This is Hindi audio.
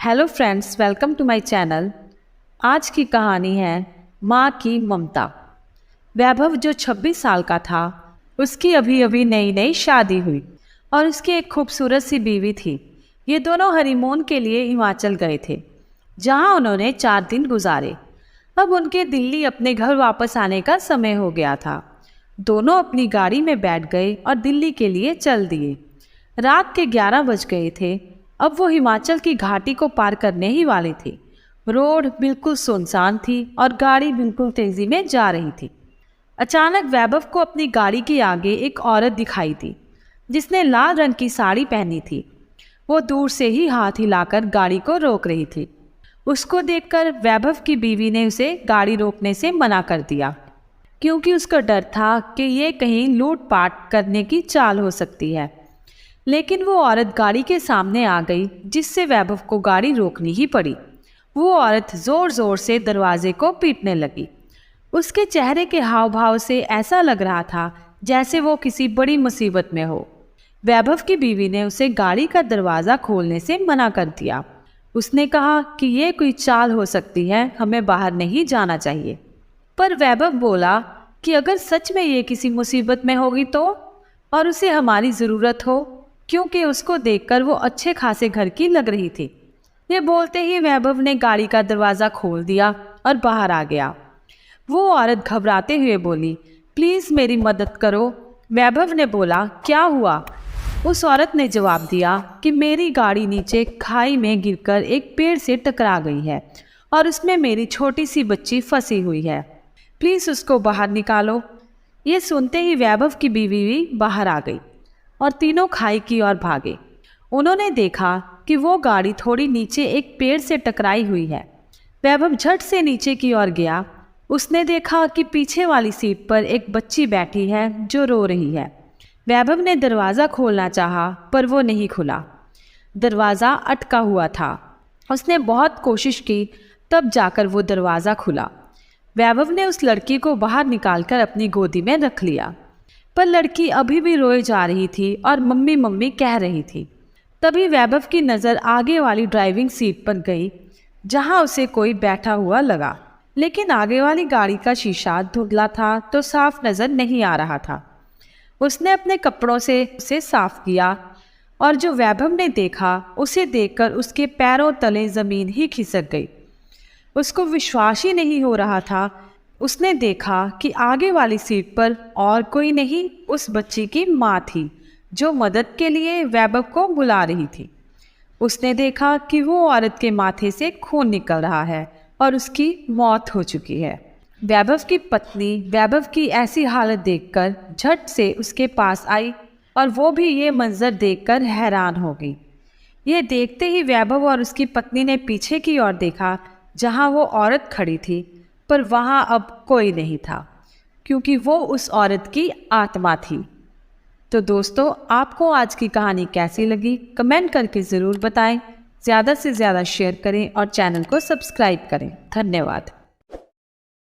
Hello friends, welcome to my channel. आज की कहानी है माँ की ममता। वैभव जो 26 साल का था, उसकी अभी अभी नई नई शादी हुई और उसकी एक खूबसूरत सी बीवी थी। ये दोनों हनीमून के लिए हिमाचल गए थे, जहाँ उन्होंने 4 दिन गुजारे। अब उनके दिल्ली अपने घर वापस आने का समय हो गया था। दोनों अपनी गाड़ी में बैठ गए और दिल्ली के लिए चल दिए। रात के 11 बज गए थे। अब वो हिमाचल की घाटी को पार करने ही वाले थे। रोड बिल्कुल सुनसान थी और गाड़ी बिल्कुल तेजी में जा रही थी। अचानक वैभव को अपनी गाड़ी के आगे एक औरत दिखाई दी, जिसने लाल रंग की साड़ी पहनी थी। वो दूर से ही हाथ हिलाकर गाड़ी को रोक रही थी। उसको देखकर वैभव की बीवी ने उसे गाड़ी रोकने से मना कर दिया, क्योंकि उसका डर था कि ये कहीं लूटपाट करने की चाल हो सकती है। लेकिन वो औरत गाड़ी के सामने आ गई, जिससे वैभव को गाड़ी रोकनी ही पड़ी। वो औरत जोर जोर से दरवाजे को पीटने लगी। उसके चेहरे के हाव भाव से ऐसा लग रहा था जैसे वो किसी बड़ी मुसीबत में हो। वैभव की बीवी ने उसे गाड़ी का दरवाज़ा खोलने से मना कर दिया। उसने कहा कि ये कोई चाल हो सकती है, हमें बाहर नहीं जाना चाहिए। पर वैभव बोला कि अगर सच में ये किसी मुसीबत में होगी तो, और उसे हमारी ज़रूरत हो, क्योंकि उसको देखकर वो अच्छे खासे घर की लग रही थी। ये बोलते ही वैभव ने गाड़ी का दरवाज़ा खोल दिया और बाहर आ गया। वो औरत घबराते हुए बोली, प्लीज़ मेरी मदद करो। वैभव ने बोला, क्या हुआ? उस औरत ने जवाब दिया कि मेरी गाड़ी नीचे खाई में गिरकर एक पेड़ से टकरा गई है और उसमें मेरी छोटी सी बच्ची फंसी हुई है। प्लीज़ उसको बाहर निकालो। ये सुनते ही वैभव की बीवी भी बाहर आ गई और तीनों खाई की ओर भागे। उन्होंने देखा कि वो गाड़ी थोड़ी नीचे एक पेड़ से टकराई हुई है। वैभव झट से नीचे की ओर गया। उसने देखा कि पीछे वाली सीट पर एक बच्ची बैठी है जो रो रही है। वैभव ने दरवाज़ा खोलना चाहा, पर वो नहीं खुला। दरवाज़ा अटका हुआ था। उसने बहुत कोशिश की, तब जाकर वो दरवाज़ा खुला। वैभव ने उस लड़की को बाहर निकालकर अपनी गोदी में रख लिया, पर लड़की अभी भी रोए जा रही थी और मम्मी मम्मी कह रही थी। तभी वैभव की नज़र आगे वाली ड्राइविंग सीट पर गई, जहां उसे कोई बैठा हुआ लगा। लेकिन आगे वाली गाड़ी का शीशा धुंधला था, तो साफ नज़र नहीं आ रहा था। उसने अपने कपड़ों से उसे साफ किया और जो वैभव ने देखा, उसे देखकर उसके पैरों तले ज़मीन ही खिसक गई। उसको विश्वास ही नहीं हो रहा था। उसने देखा कि आगे वाली सीट पर और कोई नहीं, उस बच्ची की माँ थी, जो मदद के लिए वैभव को बुला रही थी। उसने देखा कि वो औरत के माथे से खून निकल रहा है और उसकी मौत हो चुकी है। वैभव की पत्नी वैभव की ऐसी हालत देखकर झट से उसके पास आई और वो भी ये मंजर देखकर हैरान हो गई। ये देखते ही वैभव और उसकी पत्नी ने पीछे की ओर देखा, जहाँ वो औरत खड़ी थी, पर वहाँ अब कोई नहीं था, क्योंकि वो उस औरत की आत्मा थी। तो दोस्तों, आपको आज की कहानी कैसी लगी, कमेंट करके ज़रूर बताएं। ज़्यादा से ज़्यादा शेयर करें और चैनल को सब्सक्राइब करें। धन्यवाद।